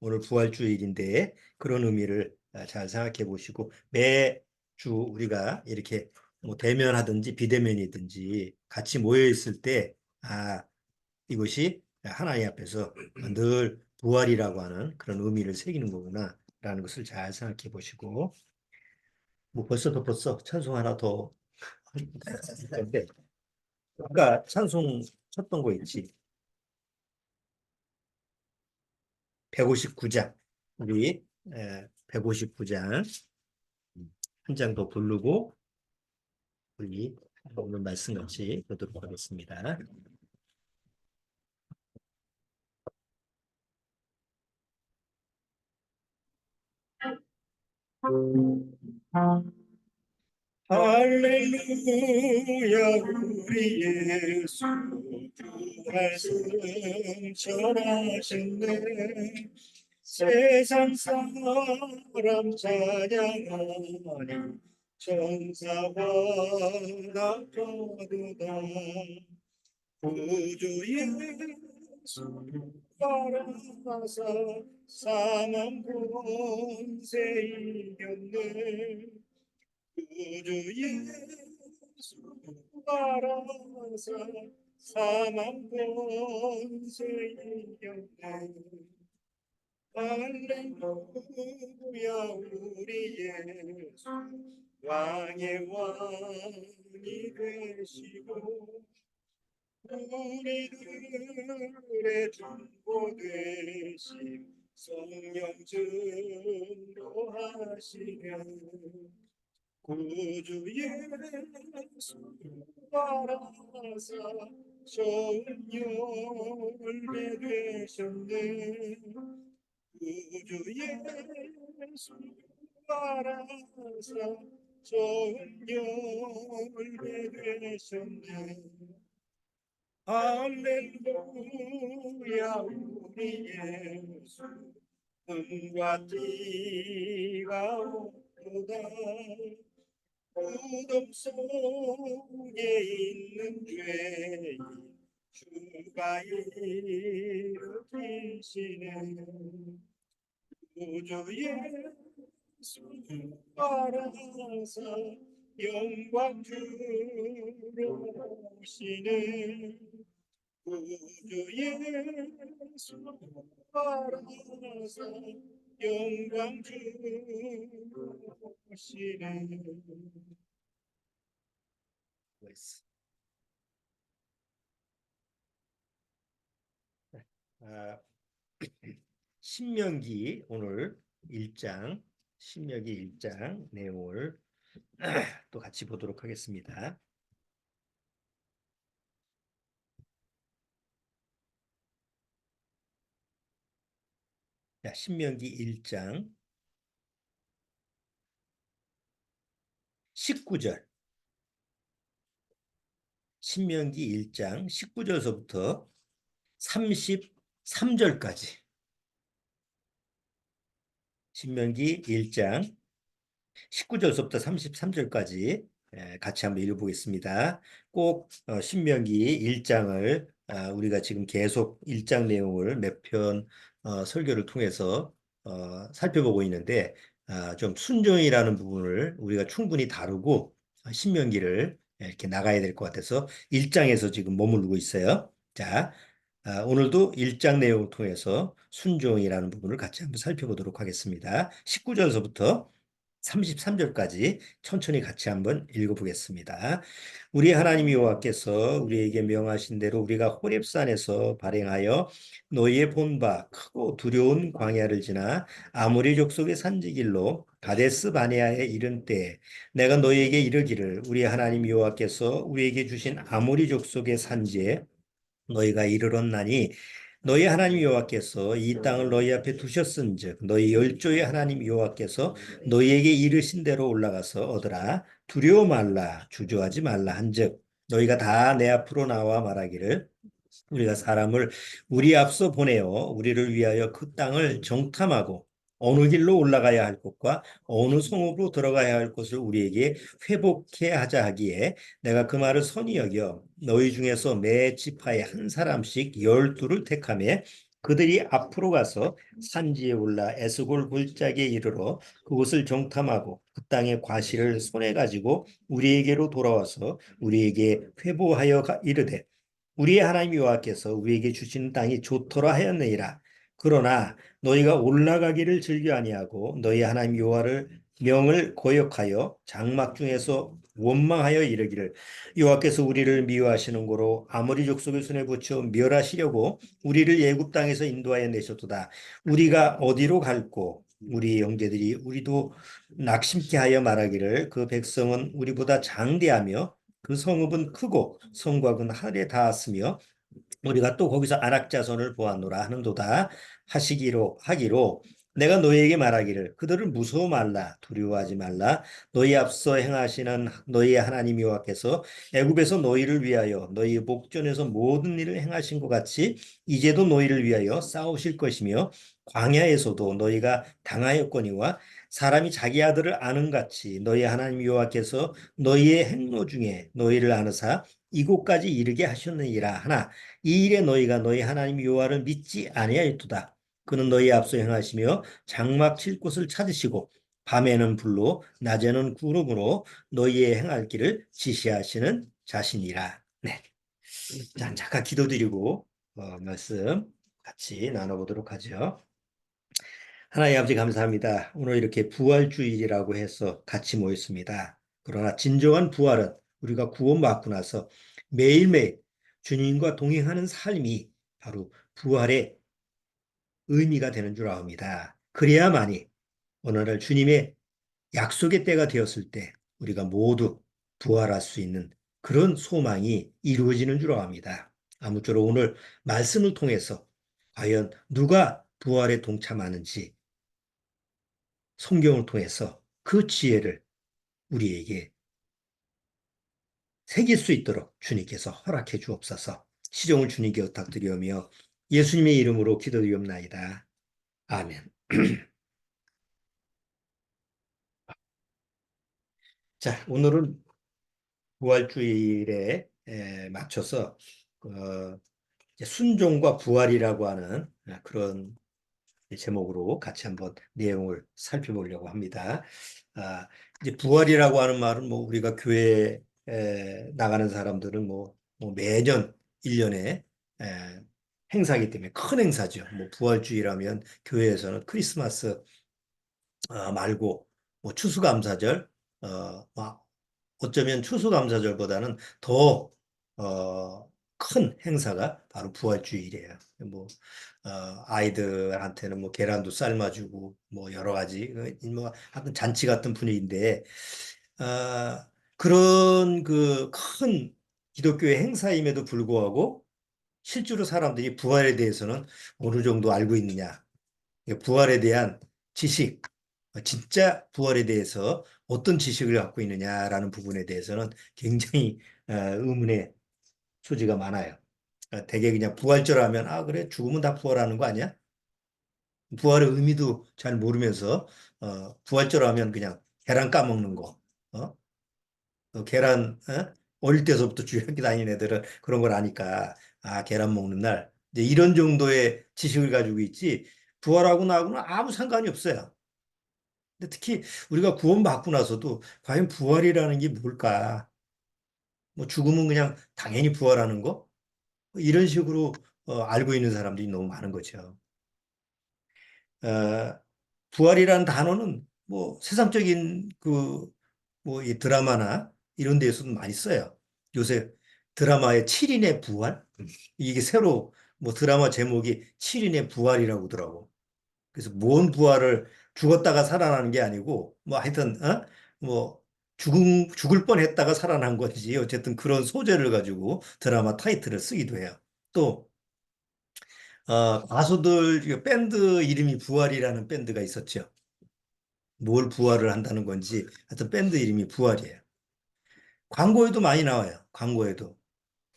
오늘 부활주일인데 그런 의미를 잘 생각해 보시고 매주 우리가 이렇게 뭐 대면하든지 비대면이든지 같이 모여 있을 때 이것이 하나님 앞에서 늘 부활이라고 하는 그런 의미를 새기는 거구나라는 것을 잘 생각해 보시고 뭐 벌써 찬송 하나 더 근데 아까 찬송 쳤던 거 있지 159장 우리 159장 한 장 더 부르고 우리 오늘 말씀 같이 보도록 하겠습니다. 할렐루야 우리 예수 부활승 전하셨네 세상 사람 찬양하니 천사와 나도다 구주 예수 바라사 사망 권세 이겼네 구주 예수 바라사 사망 권세 이겼네 할렐루야 우리 예수 왕의 왕이 되시고 우리들의 중보 되심 성령 증거하시며 구주 예수 바라사 좋은 열매 되셨네 구주 예수 바라사 좋은 열매 되셨네 할렐루야 우리 예수 은과 띠가 오도다 어둠 속에 있는 죄인 주가 일으키시네 구주 예수 바라사 영광 주로 오시네 구주 예수 바라사 영광 주로 오시네 신명기 오늘 1장 신명기 1장 내용을 또 같이 보도록 하겠습니다. 자, 신명기 1장 19절 신명기 1장 19절서부터 33절까지 신명기 1장 19절서부터 33절까지 같이 한번 읽어보겠습니다. 꼭 신명기 1장을 우리가 지금 계속 1장 내용을 몇 편 설교를 통해서 살펴보고 있는데 좀 순종이라는 부분을 우리가 충분히 다루고 신명기를 이렇게 나가야 될 것 같아서 1장에서 지금 머무르고 있어요. 자, 오늘도 1장 내용을 통해서 순종이라는 부분을 같이 한번 살펴보도록 하겠습니다. 19절서부터 33절까지 천천히 같이 한번 읽어보겠습니다. 우리 하나님 여호와께서 우리에게 명하신 대로 우리가 호렙산에서 발행하여 너희의 본바 크고 두려운 광야를 지나 아모리 족속의 산지길로 가데스 바네아에 이른 때 내가 너희에게 이르기를 우리 하나님 여호와께서 우리에게 주신 아모리 족속의 산지에 너희가 이르렀나니 너희 하나님 여호와께서 이 땅을 너희 앞에 두셨은즉 너희 열조의 하나님 여호와께서 너희에게 이르신 대로 올라가서 얻으라 두려워 말라 주저하지 말라 한즉 너희가 다 내 앞으로 나와 말하기를 우리가 사람을 우리 앞서 보내어 우리를 위하여 그 땅을 정탐하고 어느 길로 올라가야 할 곳과 어느 성읍으로 들어가야 할 곳을 우리에게 회복해 하자 하기에 내가 그 말을 선히 여겨 너희 중에서 매 지파에 한 사람씩 12를 택하며 그들이 앞으로 가서 산지에 올라 에스골 골짜기에 이르러 그곳을 정탐하고 그 땅의 과실을 손에 가지고 우리에게로 돌아와서 우리에게 회보하여 이르되 우리의 하나님 여호와께서 우리에게 주시는 땅이 좋더라 하였느니라. 그러나 너희가 올라가기를 즐겨 아니하고 너희 하나님 여호와를 명을 거역하여 장막 중에서 원망하여 이르기를 여호와께서 우리를 미워하시는 고로 아모리 족속의 손에 붙여 멸하시려고 우리를 애굽 땅에서 인도하여 내셨도다. 우리가 어디로 갈고 우리 형제들이 우리도 낙심케 하여 말하기를 그 백성은 우리보다 장대하며 그 성읍은 크고 성곽은 하늘에 닿았으며 우리가 또 거기서 안악 자손을 보았노라 하는도다 하기로 내가 너희에게 말하기를 그들을 무서워 말라 두려워하지 말라 너희 앞서 행하시는 너희의 하나님 여호와께서 애굽에서 너희를 위하여 너희 목전에서 모든 일을 행하신 것 같이 이제도 너희를 위하여 싸우실 것이며 광야에서도 너희가 당하였거니와 사람이 자기 아들을 아는 같이 너희 하나님 여호와께서 너희의 행로 중에 너희를 아느사 이곳까지 이르게 하셨느니라 하나 이 일에 너희가 너희 하나님 여호와를 믿지 아니하였도다. 그는 너희 앞서 행하시며 장막 칠 곳을 찾으시고 밤에는 불로 낮에는 구름으로 너희의 행할 길을 지시하시는 자신이라. 네. 자, 잠깐 기도드리고 말씀 같이 나눠보도록 하죠. 하나님 아버지 감사합니다. 오늘 이렇게 부활주일이라고 해서 같이 모였습니다. 그러나 진정한 부활은 우리가 구원받고 나서 매일매일 주님과 동행하는 삶이 바로 부활의 의미가 되는 줄 압니다. 그래야만이 오늘날 주님의 약속의 때가 되었을 때 우리가 모두 부활할 수 있는 그런 소망이 이루어지는 줄 압니다. 아무쪼록 오늘 말씀을 통해서 과연 누가 부활에 동참하는지 성경을 통해서 그 지혜를 우리에게 새길 수 있도록 주님께서 허락해 주옵소서. 시종을 주님께 부탁드리오며 예수님의 이름으로 기도드리옵나이다. 아멘. 자, 오늘은 부활주일에 맞춰서 순종과 부활이라고 하는 그런 제목으로 같이 한번 내용을 살펴보려고 합니다. 이제 부활이라고 하는 말은 뭐 우리가 교회에 나가는 사람들은 뭐 매년 1년에 행사이기 때문에 큰 행사죠. 뭐 부활주일하면 교회에서는 크리스마스 말고 뭐 추수감사절, 어쩌면 추수감사절보다는 더 큰 행사가 바로 부활주일이에요. 뭐 아이들한테는 뭐 계란도 삶아주고 뭐 여러 가지 뭐 하여튼 잔치 같은 분위기인데 그런 그 큰 기독교의 행사임에도 불구하고 실제로 사람들이 부활에 대해서는 어느 정도 알고 있느냐, 부활에 대한 지식, 진짜 부활에 대해서 어떤 지식을 갖고 있느냐라는 부분에 대해서는 굉장히 의문의 소지가 많아요. 되게 그냥 부활절 하면 그래 죽으면 다 부활하는 거 아니야? 부활의 의미도 잘 모르면서 부활절 하면 그냥 계란 까먹는 거. 계란 어릴 때서부터 주일학교 다니는 애들은 그런 걸 아니까 계란 먹는 날 이제 이런 정도의 지식을 가지고 있지 부활하고 나하고는 아무 상관이 없어요. 근데 특히 우리가 구원받고 나서도 과연 부활이라는 게 뭘까? 뭐 죽으면 그냥 당연히 부활하는 거? 이런 식으로 알고 있는 사람들이 너무 많은 거죠. 어, 부활이라는 단어는 뭐 세상적인 그 뭐 이 드라마나 이런 데에서도 많이 써요. 요새 드라마의 7인의 부활? 이게 새로 뭐 드라마 제목이 7인의 부활이라고 하더라고. 그래서 뭔 부활을 죽었다가 살아나는 게 아니고 뭐 하여튼 뭐 죽을 뻔했다가 살아난 건지 어쨌든 그런 소재를 가지고 드라마 타이틀을 쓰기도 해요. 또 가수들 밴드 이름이 부활이라는 밴드가 있었죠. 뭘 부활을 한다는 건지 하여튼 밴드 이름이 부활이에요. 광고에도 많이 나와요. 광고에도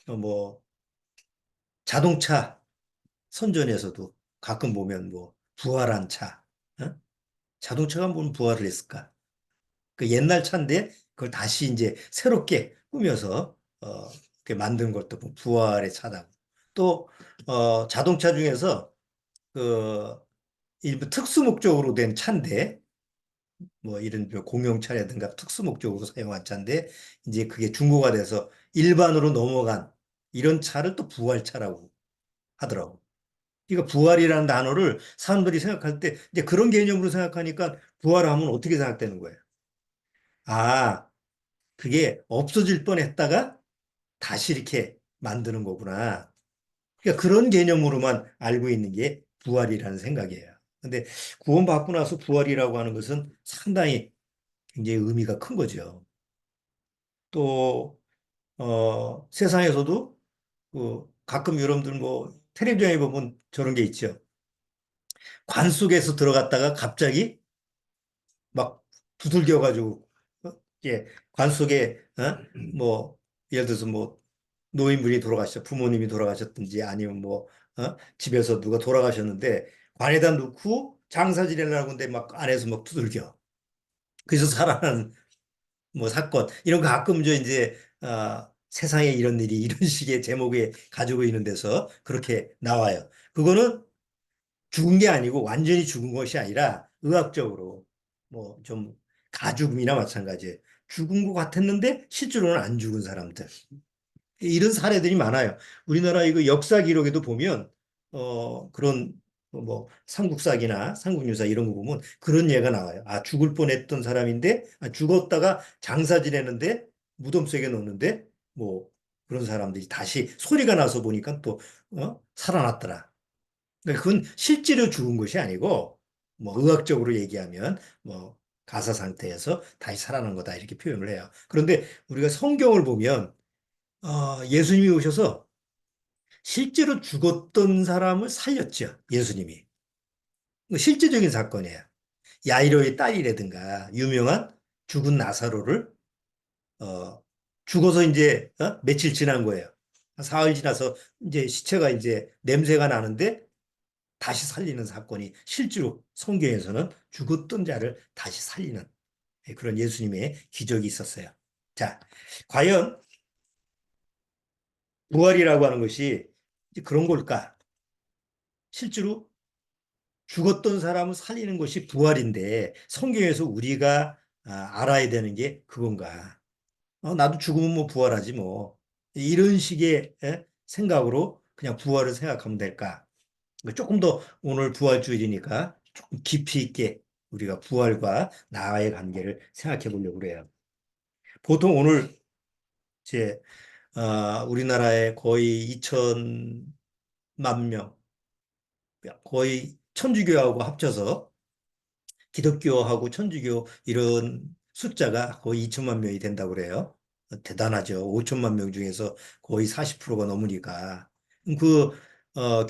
뭐 자동차 선전에서도 가끔 보면 뭐 부활한 차, 자동차가 뭔 부활을 했을까? 그 옛날 차인데 그걸 다시 이제 새롭게 꾸며서 이렇게 만든 것도 부활의 차다. 또 자동차 중에서 그 일부 특수 목적으로 된 차인데 뭐 이런 공용차라든가 특수 목적으로 사용한 차인데 이제 그게 중고가 돼서 일반으로 넘어간 이런 차를 또 부활차라고 하더라고. 그러니까 부활이라는 단어를 사람들이 생각할 때 이제 그런 개념으로 생각하니까 부활하면 어떻게 생각되는 거예요? 아, 그게 없어질 뻔했다가 다시 이렇게 만드는 거구나. 그러니까 그런 개념으로만 알고 있는 게 부활이라는 생각이에요. 근데 구원받고 나서 부활이라고 하는 것은 상당히 굉장히 의미가 큰 거죠. 또, 세상에서도 가끔 여러분들 뭐 텔레비전에 보면 저런 게 있죠. 관 속에서 들어갔다가 갑자기 막 두들겨가지고, 예, 관 속에, 뭐, 예를 들어서 뭐, 노인분이 돌아가셨, 부모님이 돌아가셨든지 아니면 뭐, 집에서 누가 돌아가셨는데 관에다 넣고 장사 지내려고 하는데 막 안에서 막 두들겨. 그래서 살아나는 뭐 사건, 이런 거 가끔 저 이제, 세상에 이런 일이 이런 식의 제목에 가지고 있는 데서 그렇게 나와요. 그거는 죽은 게 아니고 완전히 죽은 것이 아니라 의학적으로 뭐 좀 가죽음이나 마찬가지예요. 죽은 것 같았는데 실제로는 안 죽은 사람들. 이런 사례들이 많아요. 우리나라 이거 역사 기록에도 보면 그런 뭐 삼국사기나 삼국유사 이런 거 보면 그런 예가 나와요. 아, 죽을 뻔했던 사람인데 죽었다가 장사 지내는데 무덤 속에 넣는데 뭐 그런 사람들이 다시 소리가 나서 보니까 또 살아났더라. 그러니까 그건 실제로 죽은 것이 아니고 뭐 의학적으로 얘기하면 뭐 가사 상태에서 다시 살아난 거다 이렇게 표현을 해요. 그런데 우리가 성경을 보면 예수님이 오셔서 실제로 죽었던 사람을 살렸죠. 예수님이. 뭐 실제적인 사건이에요. 야이로의 딸이라든가 유명한 죽은 나사로를 어, 죽어서 이제 며칠 지난 거예요. 사흘 지나서 이제 시체가 이제 냄새가 나는데 다시 살리는 사건이 실제로 성경에서는 죽었던 자를 다시 살리는 그런 예수님의 기적이 있었어요. 자, 과연 부활이라고 하는 것이 그런 걸까? 실제로 죽었던 사람을 살리는 것이 부활인데 성경에서 우리가 알아야 되는 게 그건가? 나도 죽으면 뭐 부활하지 뭐. 이런 식의 생각으로 그냥 부활을 생각하면 될까? 조금 더 오늘 부활주일이니까 조금 깊이 있게 우리가 부활과 나와의 관계를 생각해 보려고 그래요. 보통 오늘 제 우리나라에 거의 2천만 명, 거의 천주교하고 합쳐서 기독교하고 천주교 이런 숫자가 거의 2천만 명이 된다고 그래요. 대단하죠. 5천만 명 중에서 거의 40%가 넘으니까. 그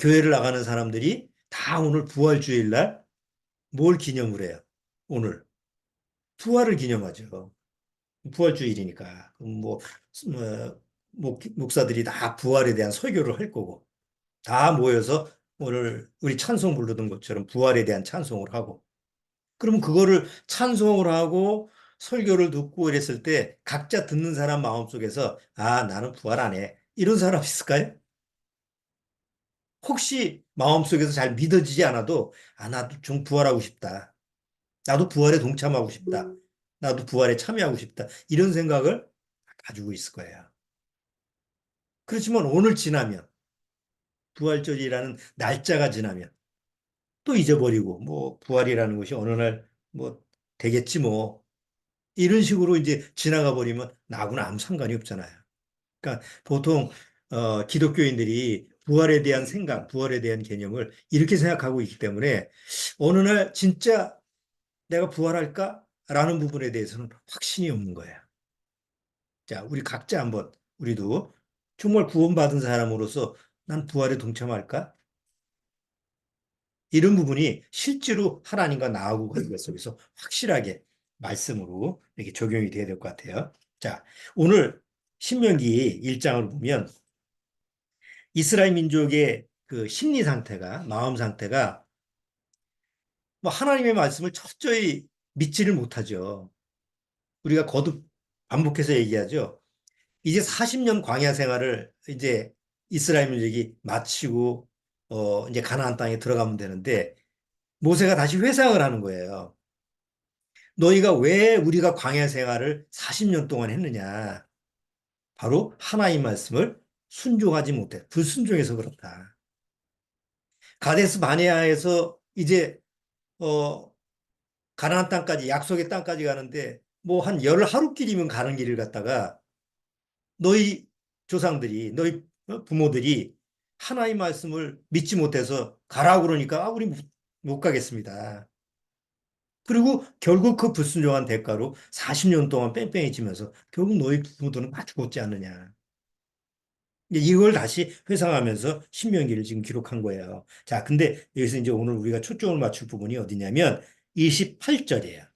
교회를 나가는 사람들이 다 오늘 부활주일 날 뭘 기념을 해요? 오늘 부활을 기념하죠. 부활주일이니까. 그럼 목사들이 다 부활에 대한 설교를 할 거고 다 모여서 오늘 우리 찬송 부르던 것처럼 부활에 대한 찬송을 하고 그러면 그거를 찬송을 하고 설교를 듣고 이랬을 때 각자 듣는 사람 마음속에서 아, 나는 부활 안 해. 이런 사람 있을까요? 혹시 마음속에서 잘 믿어지지 않아도 아, 나도 좀 부활하고 싶다. 나도 부활에 동참하고 싶다. 나도 부활에 참여하고 싶다. 이런 생각을 가지고 있을 거예요. 그렇지만 오늘 지나면 부활절이라는 날짜가 지나면 또 잊어버리고 뭐 부활이라는 것이 어느 날 뭐 되겠지 뭐 이런 식으로 이제 지나가 버리면 나하고는 아무 상관이 없잖아요. 그러니까 보통 기독교인들이 부활에 대한 생각, 부활에 대한 개념을 이렇게 생각하고 있기 때문에 어느 날 진짜 내가 부활할까? 라는 부분에 대해서는 확신이 없는 거예요. 자, 우리 각자 한번 우리도 정말 구원받은 사람으로서 난 부활에 동참할까? 이런 부분이 실제로 하나님과 나하고 관계 속에서 확실하게 말씀으로 이렇게 적용이 돼야 될 것 같아요. 자, 오늘 신명기 1장을 보면 이스라엘 민족의 그 심리 상태가, 마음 상태가 뭐 하나님의 말씀을 철저히 믿지를 못하죠. 우리가 거듭 반복해서 얘기하죠. 이제 40년 광야 생활을 이제 이스라엘 민족이 마치고 이제 가나안 땅에 들어가면 되는데 모세가 다시 회상을 하는 거예요. 너희가 왜 우리가 광야 생활을 40년 동안 했느냐? 바로 하나님 말씀을 순종하지 못해. 불순종해서 그렇다. 가데스 바네아에서 이제 어 가나안 땅까지 약속의 땅까지 가는데 뭐 한 열 하루길이면 가는 길을 갔다가 너희 조상들이 너희 부모들이 하나님 말씀을 믿지 못해서 가라고 그러니까 우리 못 가겠습니다. 그리고 결국 그 불순종한 대가로 40년 동안 뺑뺑이치면서 결국 너희 부모들은 다 죽었지 않느냐. 이걸 다시 회상하면서 신명기를 지금 기록한 거예요. 자, 근데 여기서 이제 오늘 우리가 초점을 맞출 부분이 어디냐면 28절이에요.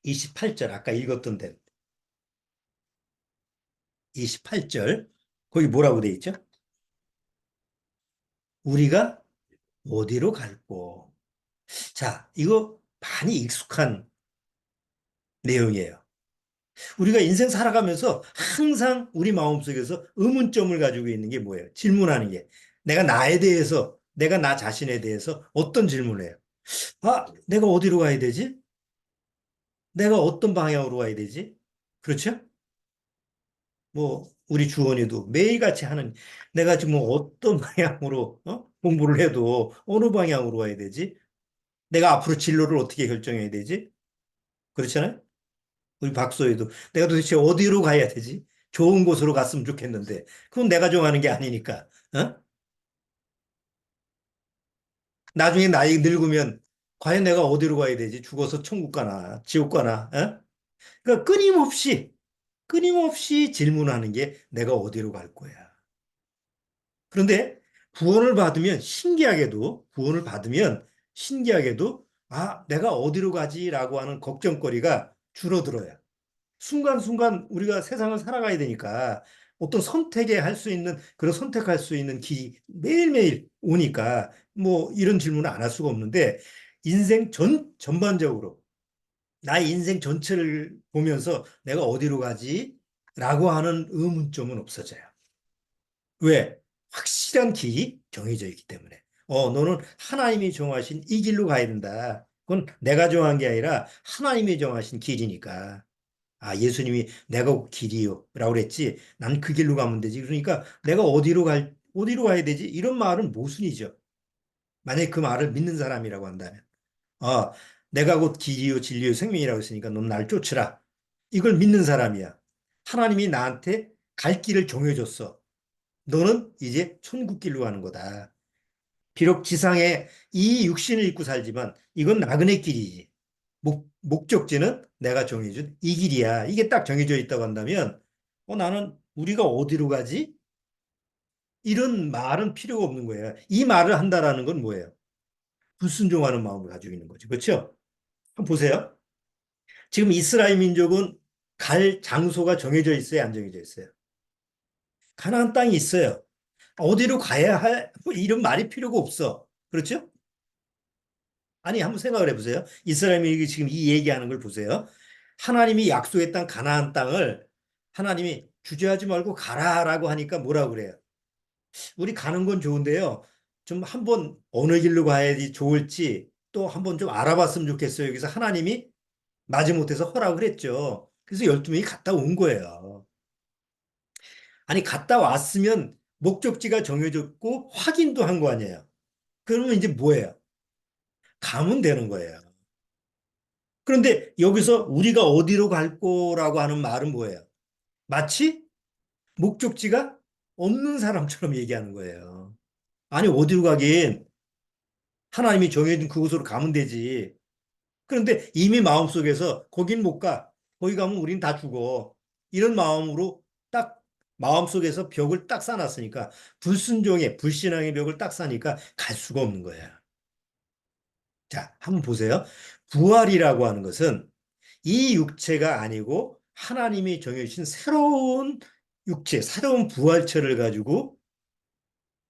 28절 아까 읽었던 데 28절 거기 뭐라고 돼 있죠? 우리가 어디로 갈고. 자, 이거 많이 익숙한 내용이에요. 우리가 인생 살아가면서 항상 우리 마음속에서 의문점을 가지고 있는 게 뭐예요? 질문하는 게. 내가 나 자신에 대해서 어떤 질문을 해요? 아, 내가 어디로 가야 되지? 내가 어떤 방향으로 가야 되지? 그렇죠? 뭐, 우리 주원이도 매일같이 하는, 내가 지금 뭐 어떤 방향으로, 공부를 해도 어느 방향으로 가야 되지? 내가 앞으로 진로를 어떻게 결정해야 되지? 그렇잖아요? 우리 박소희도 내가 도대체 어디로 가야 되지? 좋은 곳으로 갔으면 좋겠는데 그건 내가 정하는 게 아니니까. 어? 나중에 나이 늙으면 과연 내가 어디로 가야 되지? 죽어서 천국 가나 지옥 가나? 어? 그러니까 끊임없이 질문하는 게 내가 어디로 갈 거야. 그런데 구원을 받으면 신기하게도 내가 어디로 가지라고 하는 걱정거리가 줄어들어요. 순간순간 우리가 세상을 살아가야 되니까 어떤 할 수 있는, 그런 선택할 수 있는 길이 매일매일 오니까 뭐 이런 질문을 안 할 수가 없는데 전반적으로 나의 인생 전체를 보면서 내가 어디로 가지? 라고 하는 의문점은 없어져요. 왜? 확실한 길이 정해져 있기 때문에. 너는 하나님이 정하신 이 길로 가야 된다. 그건 내가 정한 게 아니라 하나님이 정하신 길이니까. 예수님이 내가 길이요. 라고 그랬지. 난 그 길로 가면 되지. 그러니까 내가 어디로 가야 되지? 이런 말은 모순이죠. 만약에 그 말을 믿는 사람이라고 한다면. 아, 내가 곧 길이요, 진리요, 생명이라고 했으니까 넌 날 쫓으라. 이걸 믿는 사람이야. 하나님이 나한테 갈 길을 정해줬어. 너는 이제 천국길로 가는 거다. 비록 지상에 이 육신을 입고 살지만 이건 나그네 길이지. 목적지는 내가 정해준 이 길이야. 이게 딱 정해져 있다고 한다면, 나는 우리가 어디로 가지? 이런 말은 필요가 없는 거예요. 이 말을 한다라는 건 뭐예요? 불순종하는 마음을 가지고 있는 거죠. 그렇죠? 한번 보세요. 지금 이스라엘 민족은 갈 장소가 정해져 있어요? 안 정해져 있어요? 가나안 땅이 있어요. 어디로 가야 할, 뭐 이런 말이 필요가 없어. 그렇죠? 아니, 한번 생각을 해보세요. 이스라엘이 지금 이 얘기하는 걸 보세요. 하나님이 약속했던 가나안 땅을 하나님이 주저하지 말고 가라라고 하니까 뭐라고 그래요? 우리 가는 건 좋은데요. 좀 한번 어느 길로 가야지 좋을지 또 한번 좀 알아봤으면 좋겠어요. 여기서 하나님이 마지못해서 허락을 했죠. 그래서 12명이 갔다 온 거예요. 아니, 갔다 왔으면 목적지가 정해졌고 확인도 한 거 아니에요. 그러면 이제 뭐예요? 가면 되는 거예요. 그런데 여기서 우리가 어디로 갈 거라고 하는 말은 뭐예요? 마치 목적지가 없는 사람처럼 얘기하는 거예요. 아니, 어디로 가긴 하나님이 정해준 그곳으로 가면 되지. 그런데 이미 마음속에서 거긴 못 가. 거기 가면 우린 다 죽어. 이런 마음으로 딱 마음속에서 벽을 딱 쌓아놨으니까 불신앙의 벽을 딱 쌓으니까 갈 수가 없는 거야. 자, 한번 보세요. 부활이라고 하는 것은 이 육체가 아니고 하나님이 정해주신 새로운 육체, 새로운 부활체를 가지고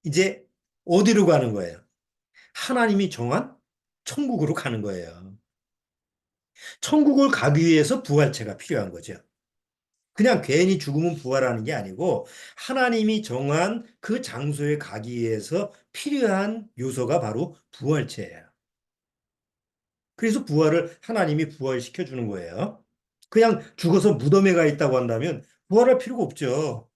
이제 어디로 가는 거예요? 하나님이 정한 천국으로 가는 거예요. 천국을 가기 위해서 부활체가 필요한 거죠. 그냥 괜히 죽으면 부활하는 게 아니고 하나님이 정한 그 장소에 가기 위해서 필요한 요소가 바로 부활체예요. 그래서 부활을 하나님이 부활시켜 주는 거예요. 그냥 죽어서 무덤에 가 있다고 한다면 부활할 필요가 없죠.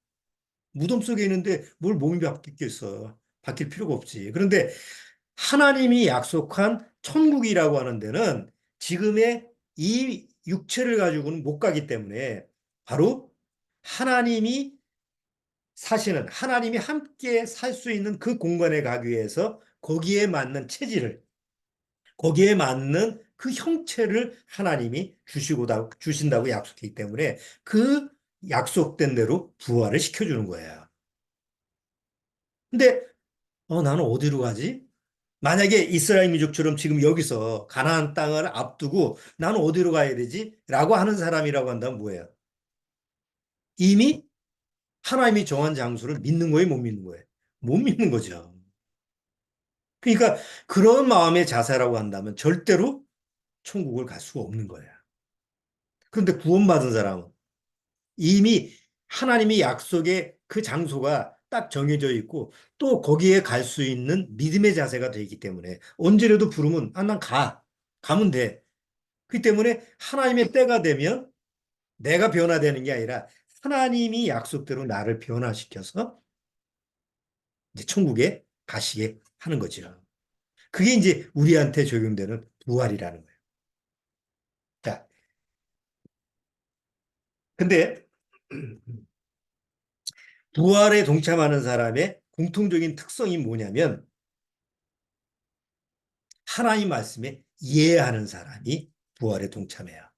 무덤 속에 있는데 뭘 몸이 바뀌겠어. 바뀔 필요가 없지. 그런데 하나님이 약속한 천국이라고 하는 데는 지금의 이 육체를 가지고는 못 가기 때문에 바로 하나님이 사시는 하나님이 함께 살 수 있는 그 공간에 가기 위해서 거기에 맞는 체질을 거기에 맞는 그 형체를 하나님이 주신다고 약속했기 때문에 그 약속된 대로 부활을 시켜주는 거예요. 근데 나는 어디로 가지? 만약에 이스라엘 민족처럼 지금 여기서 가나안 땅을 앞두고 나는 어디로 가야 되지? 라고 하는 사람이라고 한다면 뭐예요? 이미 하나님이 정한 장소를 믿는 거예요, 못 믿는 거예요? 못 믿는 거죠. 그러니까 그런 마음의 자세라고 한다면 절대로 천국을 갈 수가 없는 거예요. 그런데 구원받은 사람은 이미 하나님이 약속의 그 장소가 딱 정해져 있고 또 거기에 갈 수 있는 믿음의 자세가 되기 때문에 언제라도 부르면 난 가. 가면 돼. 그렇기 때문에 하나님의 때가 되면 내가 변화되는 게 아니라 하나님이 약속대로 나를 변화시켜서 이제 천국에 가시게 하는 거죠. 그게 이제 우리한테 적용되는 부활이라는 거예요. 자, 근데 부활에 동참하는 사람의 공통적인 특성이 뭐냐면 하나님 말씀에 이해하는 사람이 부활에 동참해요.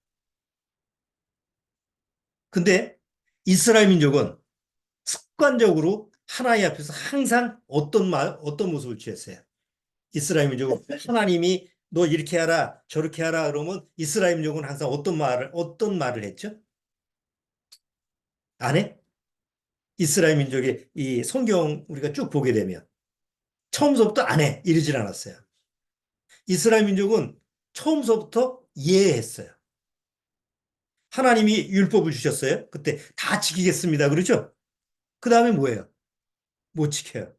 근데 이스라엘 민족은 습관적으로 하나님 앞에서 항상 어떤 모습을 취했어요? 이스라엘 민족은 하나님이 너 이렇게 하라, 저렇게 하라 그러면 이스라엘 민족은 항상 어떤 말을 했죠? 안 해? 이스라엘 민족의 이 성경 우리가 쭉 보게 되면 처음서부터 안 해. 이러질 않았어요. 이스라엘 민족은 처음서부터 이해했어요. 하나님이 율법을 주셨어요. 그때 다 지키겠습니다. 그러죠? 그 다음에 뭐예요? 못 지켜요.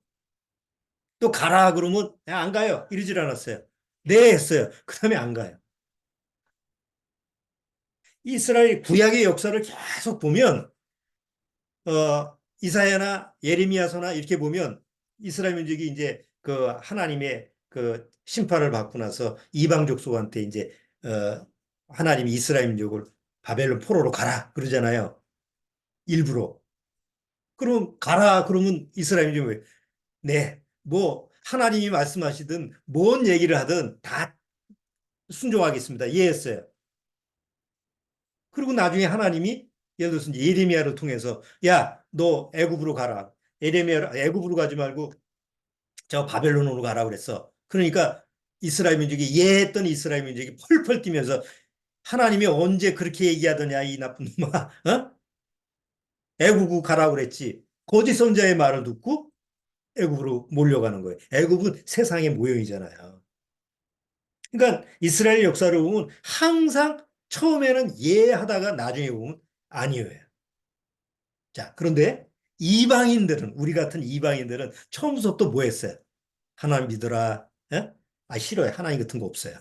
또 가라 그러면 안 가요. 이러질 않았어요. 네 했어요. 그 다음에 안 가요. 이스라엘 구약의 역사를 계속 보면 이사야나 예레미야서나 이렇게 보면 이스라엘 민족이 이제 그 하나님의 그 심판을 받고 나서 이방 족속한테 이제 하나님이 이스라엘 민족을 바벨론 포로로 가라 그러잖아요. 일부러. 그럼 가라 그러면 이스라엘 민족이 왜? 네. 뭐 하나님이 말씀하시든 뭔 얘기를 하든 다 순종하겠습니다. 이해했어요. 그리고 나중에 하나님이 예를 들어서 이제 예레미야를 통해서 야, 너 애굽으로 가라. 예레미야 애굽으로 가지 말고 저 바벨론으로 가라 그랬어. 그러니까 이스라엘 민족이 이해했던 이스라엘 민족이 펄펄 뛰면서 하나님이 언제 그렇게 얘기하더냐 이 나쁜 놈아. 어? 애굽으로 가라 그랬지. 거짓 선자의 말을 듣고 애굽으로 몰려가는 거예요. 애굽은 세상의 모형이잖아요. 그러니까 이스라엘 역사를 보면 항상 처음에는 예하다가 나중에 보면 아니에요. 자, 그런데 이방인들은 우리 같은 이방인들은 처음부터 뭐 했어요? 하나님 믿어라. 예? 싫어요. 하나님 같은 거 없어요.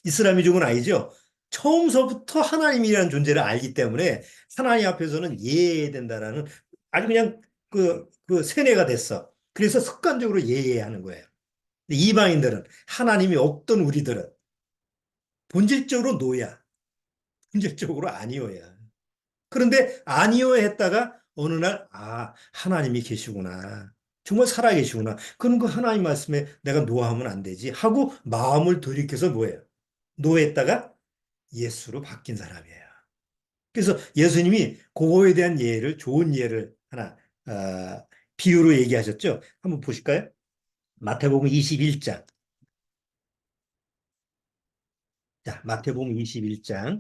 이슬람 민족은 아니죠. 처음서부터 하나님이라는 존재를 알기 때문에 하나님 앞에서는 예해야 된다라는 아주 그냥 그 세뇌가 됐어. 그래서 습관적으로 예해하는 거예요. 이방인들은 하나님이 없던 우리들은 본질적으로 노야. 본질적으로 아니오야. 그런데 아니오 했다가 어느 날, 하나님이 계시구나. 정말 살아계시구나. 그럼 그 하나님 말씀에 내가 노하면 안 되지. 하고 마음을 돌이켜서 뭐예요? 노했다가 예수로 바뀐 사람이에요. 그래서 예수님이 그거에 대한 예를, 좋은 예를 하나, 비유로 얘기하셨죠? 한번 보실까요? 마태복음 21장. 자, 마태복음 21장.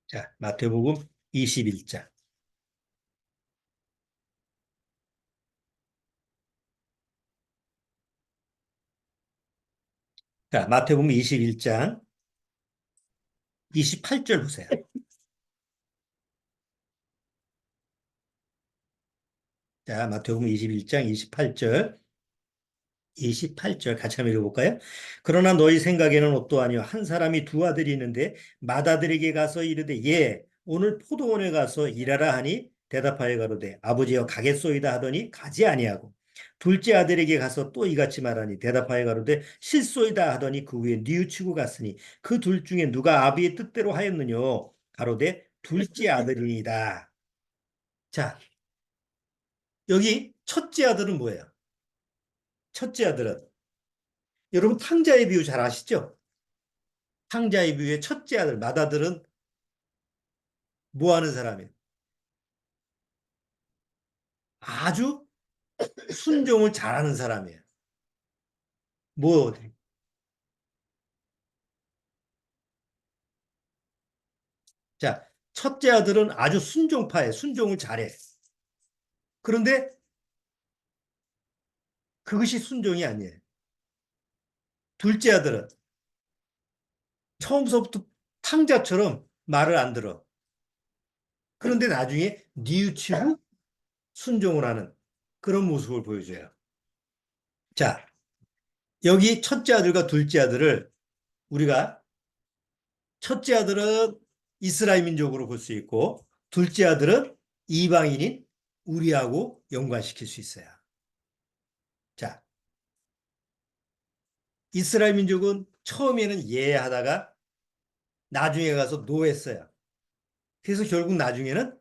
자, 마태복음 21장. 자, 마태복음 21장 28절 보세요. 자, 마태복음 21장 28절 같이 한번 읽어볼까요? 그러나 너희 생각에는 어떠하뇨? 한 사람이 두 아들이 있는데 맏아들에게 가서 이르되 예 오늘 포도원에 가서 일하라 하니 대답하여 가로되 아버지여 가겠소이다 하더니 가지 아니하고 둘째 아들에게 가서 또 이같이 말하니 대답하여 가로되 실소이다 하더니 그 후에 뉘우치고 갔으니 그 둘 중에 누가 아비의 뜻대로 하였느뇨? 가로되 둘째 아들이니이다. 자, 여기 첫째 아들은 뭐예요? 첫째 아들은 여러분 탕자의 비유 잘 아시죠? 탕자의 비유의 첫째 아들, 맏아들은 뭐 하는 사람이에요? 아주 순종을 잘하는 사람이에요. 뭐, 자, 첫째 아들은 아주 순종파예요. 순종을 잘해. 그런데 그것이 순종이 아니에요. 둘째 아들은 처음서부터 탕자처럼 말을 안 들어. 그런데 나중에 뉘우치고 순종을 하는 그런 모습을 보여줘요. 자, 여기 첫째 아들과 둘째 아들을 우리가 첫째 아들은 이스라엘 민족으로 볼 수 있고 둘째 아들은 이방인인 우리하고 연관시킬 수 있어요. 자, 이스라엘 민족은 처음에는 예하다가 나중에 가서 노했어요. 그래서 결국 나중에는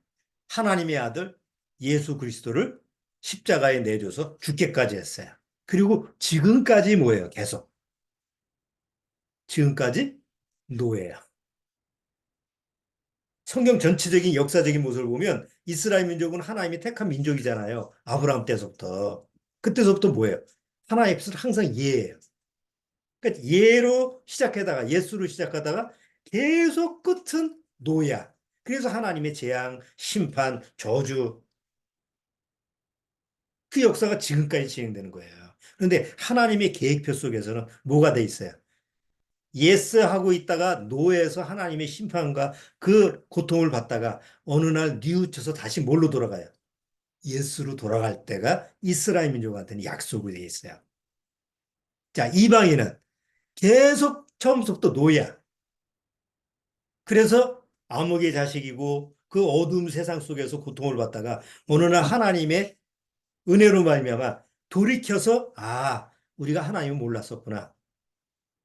하나님의 아들 예수 그리스도를 십자가에 내줘서 죽게까지 했어요. 그리고 지금까지 뭐예요? 계속. 지금까지 노예요. 성경 전체적인 역사적인 모습을 보면 이스라엘 민족은 하나님이 택한 민족이잖아요. 아브라함 때서부터. 그때서부터 뭐예요? 하나님 앞에서 항상 예예요. 그러니까 예로 시작하다가 예수로 시작하다가 계속 끝은 노야. 그래서 하나님의 재앙, 심판, 저주 그 역사가 지금까지 진행되는 거예요. 그런데 하나님의 계획표 속에서는 뭐가 돼 있어요? 예스 하고 있다가 노에서 하나님의 심판과 그 고통을 받다가 어느 날 뉘우쳐서 다시 뭘로 돌아가요? 예수로 돌아갈 때가 이스라엘 민족한테는 약속이 돼 있어요. 자, 이방인은 계속 처음부터 노예야. 그래서 암흑의 자식이고 그 어두운 세상 속에서 고통을 받다가 어느 날 하나님의 은혜로 말미암아 돌이켜서 아, 우리가 하나님을 몰랐었구나.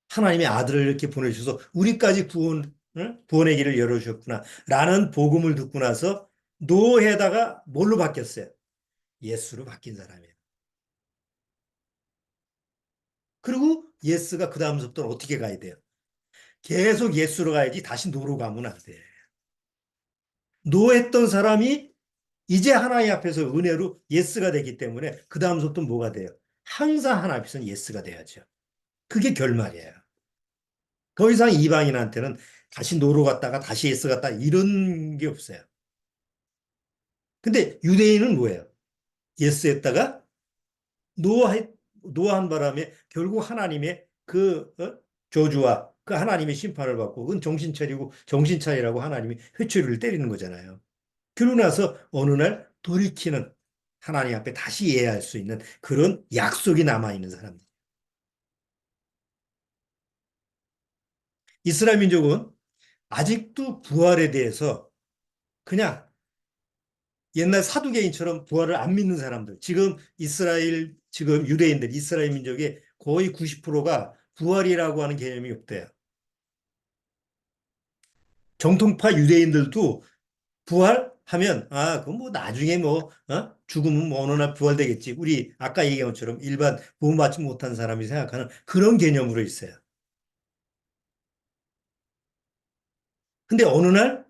하나님의 아들을 이렇게 보내주셔서 우리까지 구원의 길을 열어주셨구나. 라는 복음을 듣고 나서 노에다가 뭘로 바뀌었어요? 예수로 바뀐 사람이에요. 그리고 예스가 그 다음부터는 어떻게 가야 돼요? 계속 예수로 가야지 다시 노로 가면 안 돼. 노했던 사람이 이제 하나님 앞에서 은혜로 예스가 되기 때문에 그 다음부터 뭐가 돼요? 항상 하나님 앞에서는 예스가 돼야죠. 그게 결말이에요. 더 이상 이방인한테는 다시 노로 갔다가 다시 예스 갔다 이런 게 없어요. 근데 유대인은 뭐예요? 예스 했다가 노아, 노아한 바람에 결국 하나님의 그 저주와 그 하나님의 심판을 받고 그건 정신 차리고 정신 차리라고 하나님이 회초리를 때리는 거잖아요. 그러고 나서 어느 날 돌이키는 하나님 앞에 다시 이해할 수 있는 그런 약속이 남아있는 사람들. 이스라엘 민족은 아직도 부활에 대해서 그냥 옛날 사두개인처럼 부활을 안 믿는 사람들. 지금 유대인들, 이스라엘 민족의 거의 90%가 부활이라고 하는 개념이 없대요. 정통파 유대인들도 부활하면, 아, 그건 뭐 나중에 죽으면 뭐 어느 날 부활되겠지. 우리 아까 얘기한 것처럼 일반 구원받지 못한 사람이 생각하는 그런 개념으로 있어요. 근데 어느 날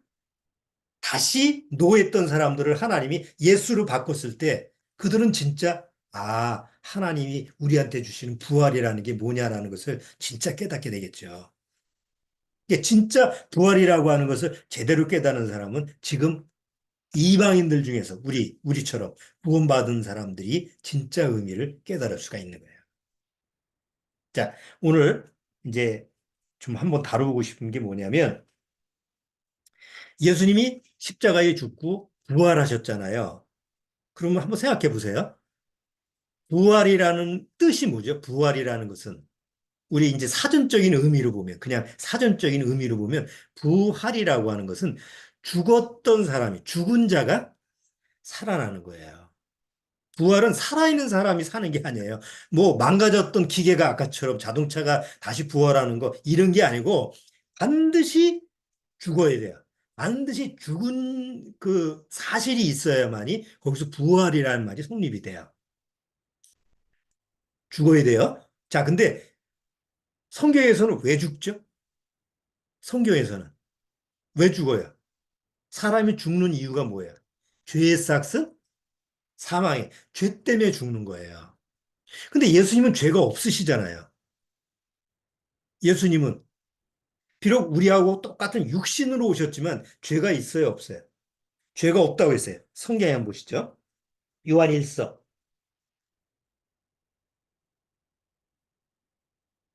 다시 노했던 사람들을 하나님이 예수로 바꿨을 때 그들은 진짜 아, 하나님이 우리한테 주시는 부활이라는 게 뭐냐라는 것을 진짜 깨닫게 되겠죠. 이게 진짜 부활이라고 하는 것을 제대로 깨닫는 사람은 지금 이방인들 중에서 우리처럼 구원받은 사람들이 진짜 의미를 깨달을 수가 있는 거예요. 자, 오늘 이제 좀 한번 다뤄보고 싶은 게 뭐냐면 예수님이 십자가에 죽고 부활하셨잖아요. 그러면 한번 생각해 보세요. 부활이라는 뜻이 뭐죠? 부활이라는 것은 우리 이제 사전적인 의미로 보면 그냥 사전적인 의미로 보면 부활이라고 하는 것은 죽었던 사람이 죽은 자가 살아나는 거예요. 부활은 살아있는 사람이 사는 게 아니에요. 뭐 망가졌던 기계가 아까처럼 자동차가 다시 부활하는 거 이런 게 아니고 반드시 죽어야 돼요. 반드시 죽은 그 사실이 있어야만이 거기서 부활이라는 말이 성립이 돼요. 죽어야 돼요. 자, 근데 성경에서는 왜 죽죠? 성경에서는 왜 죽어요? 사람이 죽는 이유가 뭐예요? 죄의 삭은 사망에 죄 때문에 죽는 거예요. 근데 예수님은 죄가 없으시잖아요. 예수님은 비록 우리하고 똑같은 육신으로 오셨지만 죄가 있어요, 없어요? 죄가 없다고 했어요. 성경에 한번 보시죠. 요한 1서.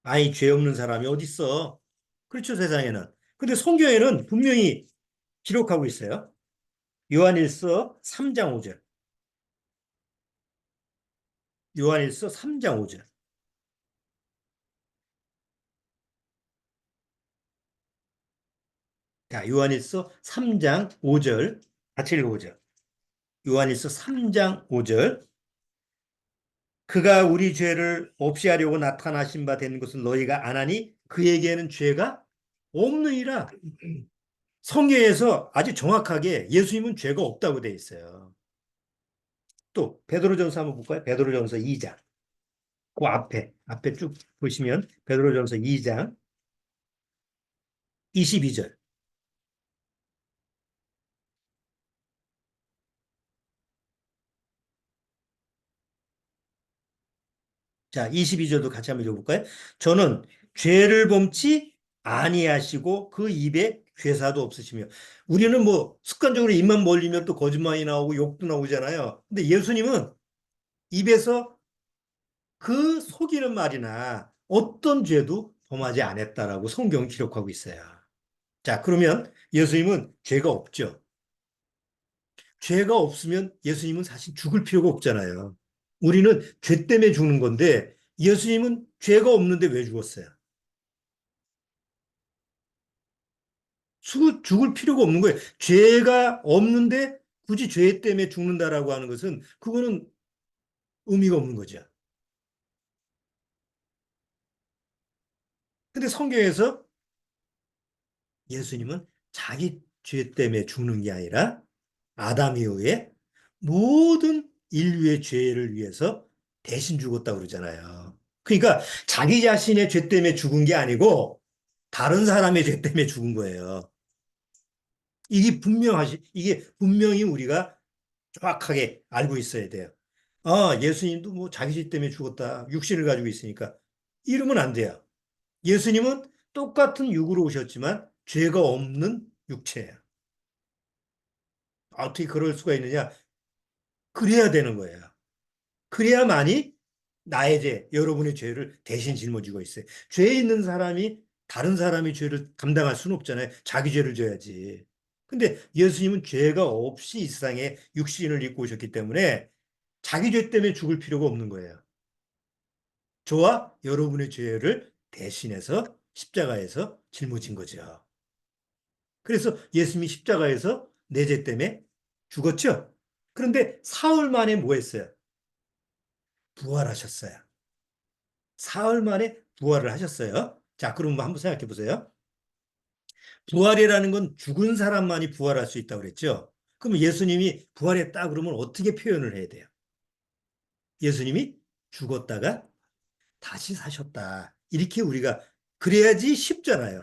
아이, 죄 없는 사람이 어디 있어? 그렇죠, 세상에는. 근데 성경에는 분명히 기록하고 있어요. 요한 1서 3장 5절. 요한 1서 3장 5절. 자, 요한 1서 3장 5절. 같이 읽어보죠. 요한 1서 3장 5절. 그가 우리 죄를 없이 하려고 나타나신 바 된 것은 너희가 아나니 그에게는 죄가 없느니라. 성경에서 아주 정확하게 예수님은 죄가 없다고 돼 있어요. 또 베드로전서 한번 볼까요? 베드로전서 2장. 그 앞에 쭉 보시면 베드로전서 2장 22절. 자, 22절도 같이 한번 읽어볼까요? 저는 죄를 범치 아니하시고 그 입에 괴사도 없으시며 우리는 뭐 습관적으로 입만 벌리면 또 거짓말이 나오고 욕도 나오잖아요. 근데 예수님은 입에서 그 속이는 말이나 어떤 죄도 범하지 않았다라고 성경은 기록하고 있어요. 자, 그러면 예수님은 죄가 없죠. 죄가 없으면 예수님은 사실 죽을 필요가 없잖아요. 우리는 죄 때문에 죽는 건데 예수님은 죄가 없는데 왜 죽었어요? 죽을 필요가 없는 거예요. 죄가 없는데 굳이 죄 때문에 죽는다라고 하는 것은 그거는 의미가 없는 거죠. 근데 성경에서 예수님은 자기 죄 때문에 죽는 게 아니라 아담 이후에 모든 인류의 죄를 위해서 대신 죽었다고 그러잖아요. 그러니까 자기 자신의 죄 때문에 죽은 게 아니고 다른 사람의 죄 때문에 죽은 거예요. 이게 분명히 우리가 정확하게 알고 있어야 돼요. 아, 예수님도 뭐 자기 죄 때문에 죽었다. 육신을 가지고 있으니까. 이러면 안 돼요. 예수님은 똑같은 육으로 오셨지만 죄가 없는 육체예요. 어떻게 그럴 수가 있느냐? 그래야 되는 거예요. 그래야만이 나의 죄, 여러분의 죄를 대신 짊어지고 있어요. 죄 있는 사람이 다른 사람의 죄를 감당할 수는 없잖아요. 자기 죄를 져야지. 근데 예수님은 죄가 없이 이 세상에 육신을 입고 오셨기 때문에 자기 죄 때문에 죽을 필요가 없는 거예요. 저와 여러분의 죄를 대신해서 십자가에서 짊어진 거죠. 그래서 예수님이 십자가에서 내 죄 때문에 죽었죠. 그런데 사흘 만에 뭐 했어요? 부활하셨어요. 사흘 만에 부활을 하셨어요. 자, 그럼 한번 생각해 보세요. 부활이라는 건 죽은 사람만이 부활할 수 있다고 그랬죠. 그럼 예수님이 부활했다 그러면 어떻게 표현을 해야 돼요? 예수님이 죽었다가 다시 사셨다. 이렇게 우리가 그래야지 쉽잖아요.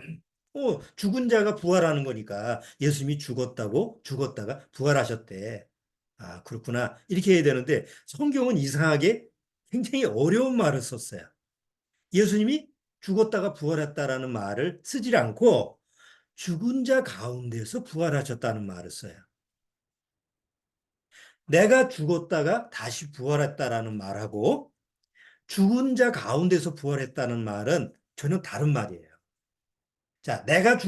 죽은 자가 부활하는 거니까 예수님이 죽었다가 부활하셨대. 아, 그렇구나. 이렇게 해야 되는데 성경은 이상하게 굉장히 어려운 말을 썼어요. 예수님이 죽었다가 부활했다라는 말을 쓰질 않고 죽은 자 가운데서 부활하셨다는 말을 써요. 내가 죽었다가 다시 부활했다라는 말하고 죽은 자 가운데서 부활했다는 말은 전혀 다른 말이에요. 자, 내가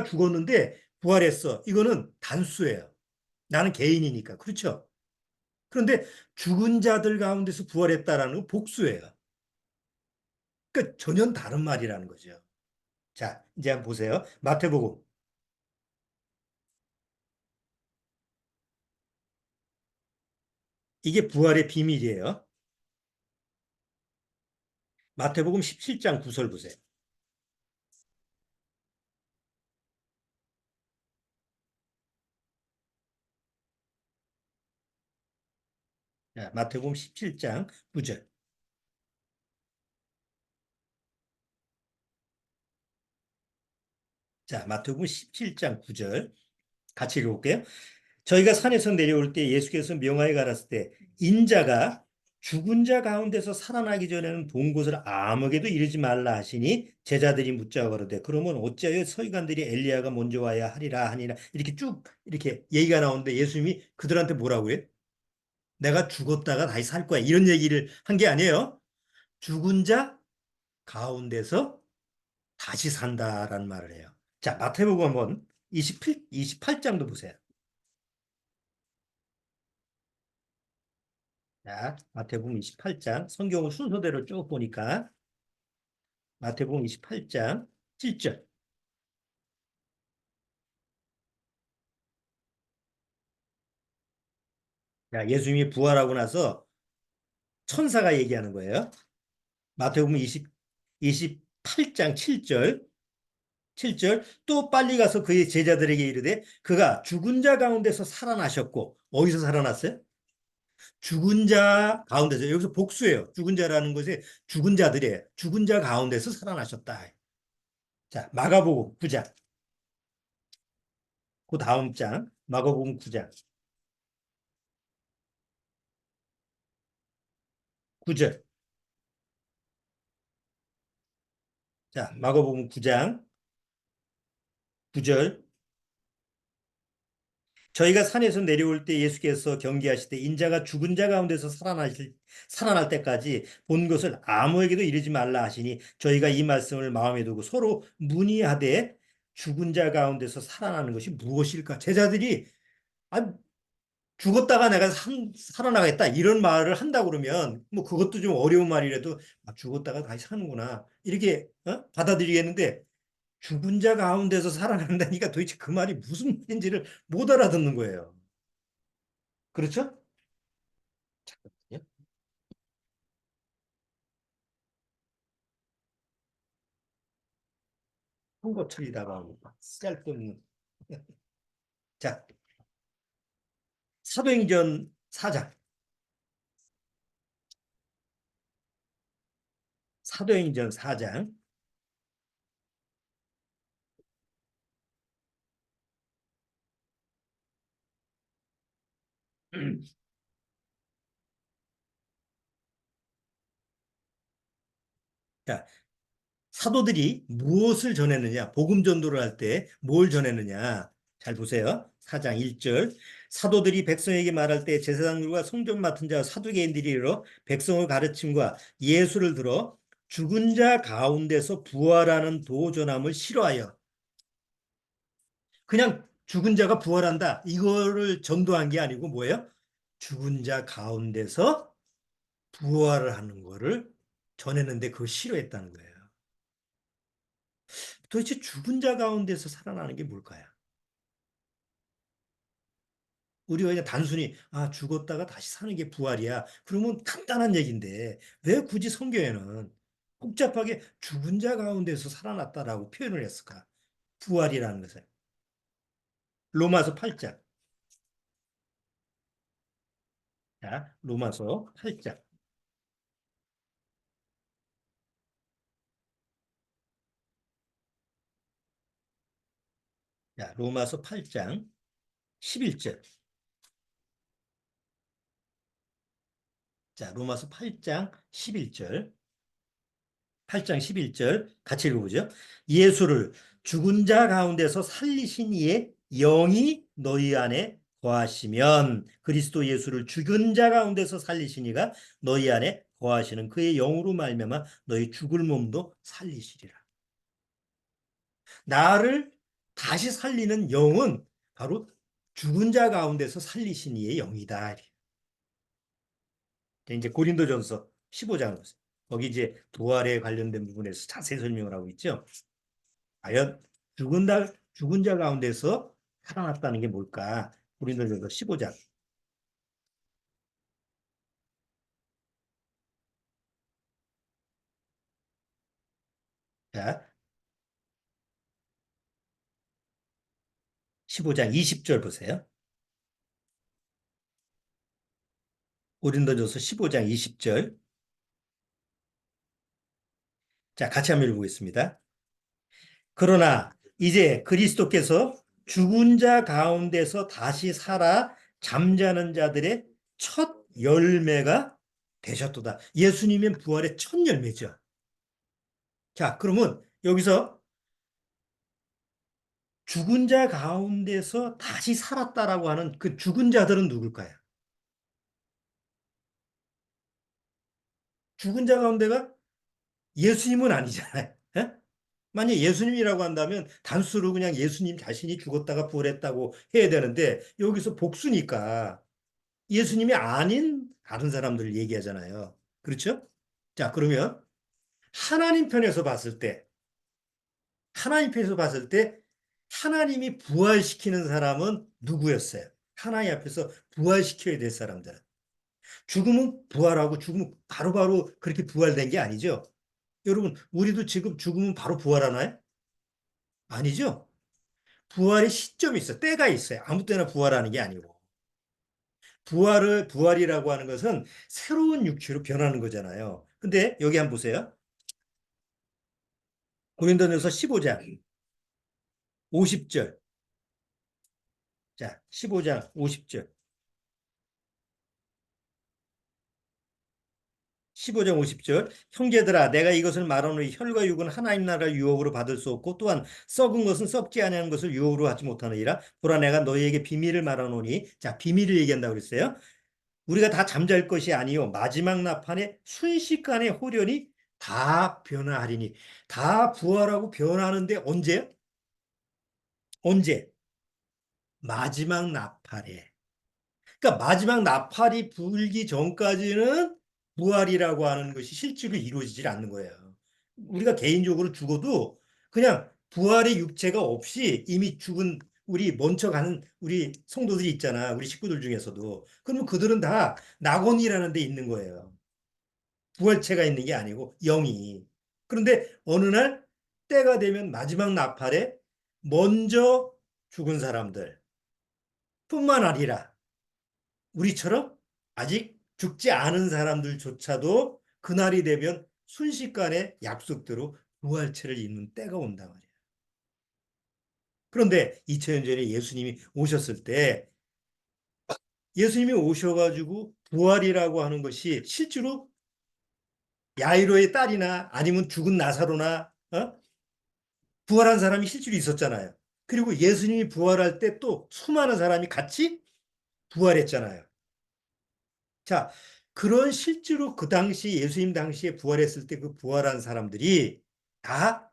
죽었는데 부활했어. 이거는 단수예요. 나는 개인이니까. 그렇죠? 그런데 죽은 자들 가운데서 부활했다라는 건 복수예요. 그러니까 전혀 다른 말이라는 거죠. 자, 이제 한번 보세요. 마태복음. 이게 부활의 비밀이에요. 마태복음 17장 9절 보세요. 자, 마태복음 17장 9절. 자, 마태복음 17장 9절. 같이 읽어볼게요. 저희가 산에서 내려올 때 예수께서 명하에 가랐을 때 인자가 죽은 자 가운데서 살아나기 전에는 본 곳을 아무에게도 이르지 말라 하시니 제자들이 묻자 가로되 그러면 어찌하여 서기관들이 엘리야가 먼저 와야 하리라 하니라 이렇게 쭉 이렇게 얘기가 나오는데 예수님이 그들한테 뭐라고 해요? 내가 죽었다가 다시 살 거야 이런 얘기를 한 게 아니에요. 죽은 자 가운데서 다시 산다라는 말을 해요. 자, 마태복음 한번 28장도 보세요. 자, 마태복음 28장 성경을 순서대로 쭉 보니까 마태복음 28장 7절. 자, 예수님이 부활하고 나서 천사가 얘기하는 거예요. 마태복음 28장 7절. 7절. 또 빨리 가서 그의 제자들에게 이르되 그가 죽은 자 가운데서 살아나셨고 어디서 살아났어요? 죽은 자 가운데서 여기서 복수예요. 죽은 자라는 것이 죽은 자들이에요. 죽은 자 가운데서 살아나셨다. 자, 마가복음 9장. 그 다음 장 마가복음 9장 9절. 자, 마가복음 9장 9절. 저희가 산에서 내려올 때 예수께서 경계하실 때 인자가 죽은 자 가운데서 살아날 때까지 본 것을 아무에게도 이르지 말라 하시니 저희가 이 말씀을 마음에 두고 서로 문의하되 죽은 자 가운데서 살아나는 것이 무엇일까? 제자들이 아, 죽었다가 내가 살아나겠다 이런 말을 한다 그러면 뭐 그것도 좀 어려운 말이라도 아, 죽었다가 다시 사는구나 이렇게 받아들이겠는데 죽은 자 가운데서 살아난다니까 도대체 그 말이 무슨 말인지를 못 알아듣는 거예요. 그렇죠? 잠깐만요. 한거처리다가 쓸데없는. 자, 사도행전 4장. 사도행전 4장. 자, 사도들이 무엇을 전했느냐? 복음 전도를 할 때 뭘 전했느냐? 잘 보세요. 4장 1절. 사도들이 백성에게 말할 때 제사장들과 성전 맡은 자와 사두개인들이 이르러 백성을 가르침과 예수를 들어 죽은 자 가운데서 부활하는 도 전함을 싫어하여 그냥 죽은 자가 부활한다. 이거를 전도한 게 아니고 뭐예요? 죽은 자 가운데서 부활을 하는 거를 전했는데 그걸 싫어했다는 거예요. 도대체 죽은 자 가운데서 살아나는 게 뭘까요? 우리가 그냥 단순히 아 죽었다가 다시 사는 게 부활이야. 그러면 간단한 얘기인데 왜 굳이 성경에는 복잡하게 죽은 자 가운데서 살아났다라고 표현을 했을까? 부활이라는 것을. 로마서 8장. 자, 로마서 8장. 자, 로마서 8장 11절. 자, 로마서 8장 11절. 8장 11절 같이 읽어보죠. 예수를 죽은 자 가운데서 살리신 이의 영이 너희 안에 거하시면 그리스도 예수를 죽은 자 가운데서 살리신 이가 너희 안에 거하시는 그의 영으로 말미암아 너희 죽을 몸도 살리시리라. 나를 다시 살리는 영은 바로 죽은 자 가운데서 살리신 이의 영이다. 이제 고린도전서 15장 보세요. 거기 이제 부활에 관련된 부분에서 자세히 설명을 하고 있죠. 과연 죽은 자 가운데서 살아났다는 게 뭘까? 고린도전서 15장. 자, 15장 20절 보세요. 고린도전서 15장 20절. 자, 같이 한번 읽어보겠습니다. 그러나 이제 그리스도께서 죽은 자 가운데서 다시 살아 잠자는 자들의 첫 열매가 되셨도다. 예수님은 부활의 첫 열매죠. 자, 그러면 여기서 죽은 자 가운데서 다시 살았다라고 하는 그 죽은 자들은 누굴까요? 죽은 자 가운데가 예수님은 아니잖아요. 예? 만약 예수님이라고 한다면 단수로 그냥 예수님 자신이 죽었다가 부활했다고 해야 되는데 여기서 복수니까 예수님이 아닌 다른 사람들을 얘기하잖아요. 그렇죠? 자, 그러면 하나님 편에서 봤을 때, 하나님 편에서 봤을 때 하나님이 부활시키는 사람은 누구였어요? 하나님 앞에서 부활시켜야 될 사람들은. 죽음은 부활하고 죽음은 바로바로 그렇게 부활된 게 아니죠. 여러분, 우리도 지금 죽으면 바로 부활하나요? 아니죠. 부활의 시점이 있어요. 때가 있어요. 아무 때나 부활하는 게 아니고. 부활이라고 하는 것은 새로운 육체로 변하는 거잖아요. 근데 여기 한번 보세요. 고린도전서 15장 50절. 자, 15장 50절. 15장 50절. 형제들아 내가 이것을 말하노니 혈과 육은 하나님 나라 유업으로 받을 수 없고 또한 썩은 것은 썩지 아니하는 것을 유업으로 하지 못하느니라. 보라 내가 너희에게 비밀을 말하노니 자, 비밀을 얘기한다고 그랬어요. 우리가 다 잠잘 것이 아니요 마지막 나판에 순식간에 호련히 다 변화하리니. 다 부활하고 변하는데 언제? 언제? 마지막 나팔에. 그러니까 마지막 나팔이 불기 전까지는 부활이라고 하는 것이 실제로 이루어지질 않는 거예요. 우리가 개인적으로 죽어도 그냥 부활의 육체가 없이 이미 죽은 우리 먼저 가는 우리 성도들이 있잖아. 우리 식구들 중에서도. 그러면 그들은 다 낙원이라는 데 있는 거예요. 부활체가 있는 게 아니고 영이. 그런데 어느 날 때가 되면 마지막 나팔에 먼저 죽은 사람들 뿐만 아니라 우리처럼 아직 죽지 않은 사람들조차도 그날이 되면 순식간에 약속대로 부활체를 입는 때가 온단 말이에요. 그런데 2000년 전에 예수님이 오셨을 때 예수님이 오셔가지고 부활이라고 하는 것이 실제로 야이로의 딸이나 아니면 죽은 나사로나 부활한 사람이 실제로 있었잖아요. 그리고 예수님이 부활할 때 또 수많은 사람이 같이 부활했잖아요. 자, 그런 실제로 그 당시 예수님 당시에 부활했을 때 그 부활한 사람들이 다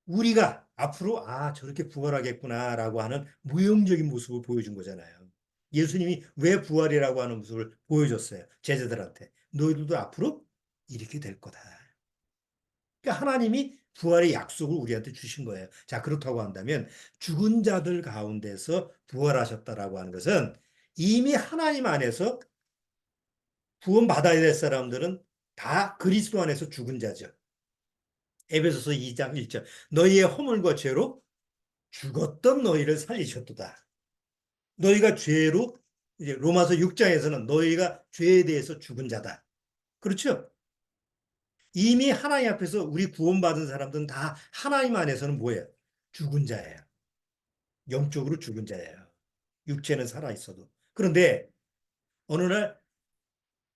우리가 앞으로 저렇게 부활하겠구나라고 하는 무형적인 모습을 보여준 거잖아요. 예수님이 왜 부활이라고 하는 모습을 보여줬어요. 제자들한테. 너희들도 앞으로 이렇게 될 거다. 그러니까 하나님이 부활의 약속을 우리한테 주신 거예요. 자, 그렇다고 한다면 죽은 자들 가운데서 부활하셨다라고 하는 것은 이미 하나님 안에서 구원받아야 될 사람들은 다 그리스도 안에서 죽은 자죠. 에베소서 2장 1절. 너희의 허물과 죄로 죽었던 너희를 살리셨도다. 너희가 죄로 이제 로마서 6장에서는 너희가 죄에 대해서 죽은 자다. 그렇죠? 이미 하나님 앞에서 우리 구원받은 사람들은 다 하나님 안에서는 뭐예요? 죽은 자예요. 영적으로 죽은 자예요. 육체는 살아 있어도. 그런데 어느 날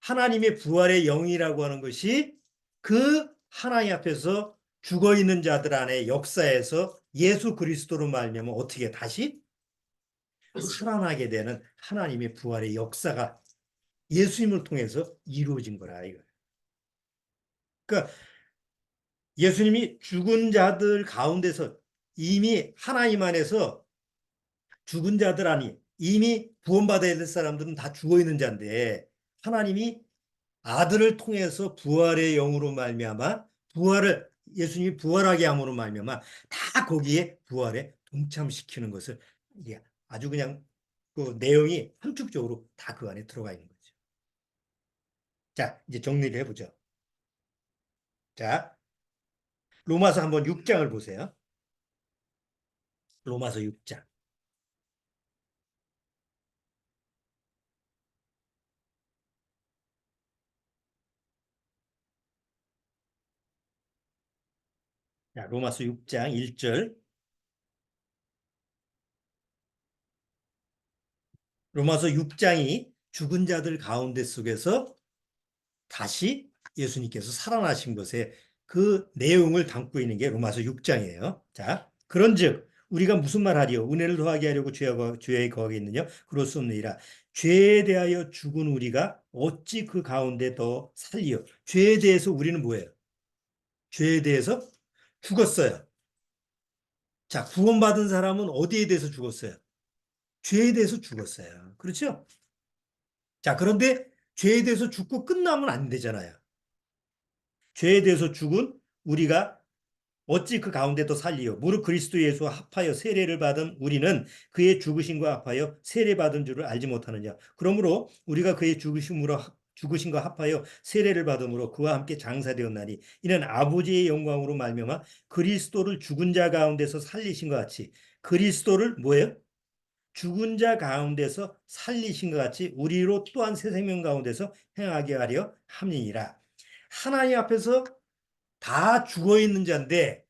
하나님의 부활의 영이라고 하는 것이 그 하나님 앞에서 죽어 있는 자들 안에 역사에서 예수 그리스도로 말미암아 어떻게 다시 살아나게 되는 하나님의 부활의 역사가 예수님을 통해서 이루어진 거라 이거. 그러니까 예수님이 죽은 자들 가운데서 이미 하나님 안에서 죽은 자들 아니 이미 구원받아야 될 사람들은 다 죽어 있는 자인데 하나님이 아들을 통해서 부활의 영으로 말미암아 부활을 예수님이 부활하게 함으로 말미암아 다 거기에 부활에 동참시키는 것을 이게 아주 그냥 그 내용이 함축적으로 다 그 안에 들어가 있는 거죠. 자, 이제 정리를 해보죠. 자, 로마서 한번 6장을 보세요. 로마서 6장. 자, 로마서 6장 1절. 로마서 6장이 죽은 자들 가운데 속에서 다시 예수님께서 살아나신 것에 그 내용을 담고 있는 게 로마서 6장이에요. 자, 그런즉 우리가 무슨 말 하리요? 은혜를 더하게 하려고 죄에 거하겠느냐? 그럴 수 없느니라. 죄에 대하여 죽은 우리가 어찌 그 가운데 더 살리요? 죄에 대해서 우리는 뭐예요? 죄에 대해서 죽었어요. 자, 구원받은 사람은 어디에 대해서 죽었어요? 죄에 대해서 죽었어요. 그렇죠? 자, 그런데 죄에 대해서 죽고 끝나면 안 되잖아요. 죄에 대해서 죽은 우리가 어찌 그 가운데도 살리요. 무릇 그리스도 예수와 합하여 세례를 받은 우리는 그의 죽으심과 합하여 세례받은 줄을 알지 못하느냐. 그러므로 우리가 그의 죽으심과 합하여 세례를 받음으로 그와 함께 장사되었나니 이는 아버지의 영광으로 말미암아 그리스도를 죽은 자 가운데서 살리신 것 같이 그리스도를 뭐예요? 죽은 자 가운데서 살리신 것 같이 우리로 또한 새 생명 가운데서 행하게 하려 함이니라. 하나님 앞에서 다 죽어 있는 자인데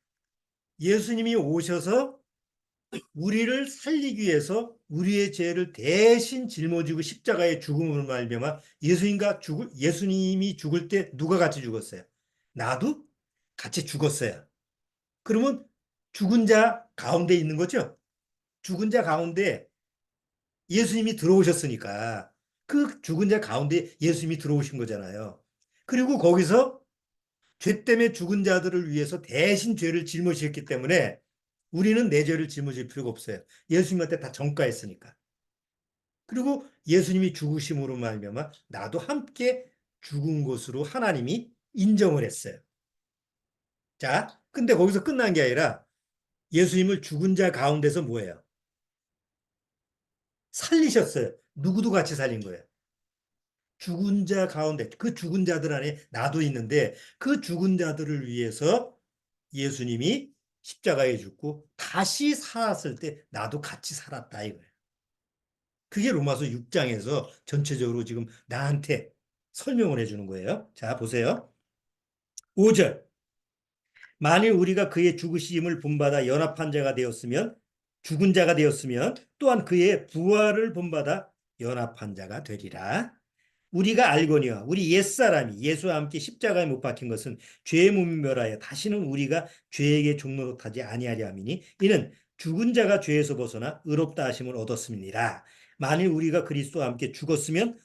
예수님이 오셔서 우리를 살리기 위해서 우리의 죄를 대신 짊어지고 십자가의 죽음을 말미암아 예수님이 죽을 때 누가 같이 죽었어요? 나도 같이 죽었어요. 그러면 죽은 자 가운데 있는 거죠? 죽은 자 가운데 예수님이 들어오셨으니까 그 죽은 자 가운데 예수님이 들어오신 거잖아요. 그리고 거기서 죄 때문에 죽은 자들을 위해서 대신 죄를 짊어지셨기 때문에 우리는 내 죄를 짊어질 필요가 없어요. 예수님한테 다 전가했으니까. 그리고 예수님이 죽으심으로 말미암아 나도 함께 죽은 것으로 하나님이 인정을 했어요. 자, 근데 거기서 끝난 게 아니라 예수님을 죽은 자 가운데서 뭐예요? 살리셨어요. 누구도 같이 살린 거예요. 죽은 자 가운데 그 죽은 자들 안에 나도 있는데 그 죽은 자들을 위해서 예수님이 십자가에 죽고 다시 살았을 때 나도 같이 살았다 이거예요. 그게 로마서 6장에서 전체적으로 지금 나한테 설명을 해주는 거예요. 자, 보세요. 5절. 만일 우리가 그의 죽으심을 본받아 연합한 자가 되었으면 죽은 자가 되었으면 또한 그의 부활을 본받아 연합한 자가 되리라. 우리가 알거니와 우리 옛사람이 예수와 함께 십자가에 못 박힌 것은 죄의 몸이 멸하여 다시는 우리가 죄에게 종노릇하지 아니하려 함이니 이는 죽은 자가 죄에서 벗어나 의롭다 하심을 얻었음이니라. 만일 우리가 그리스도와 함께 죽었으면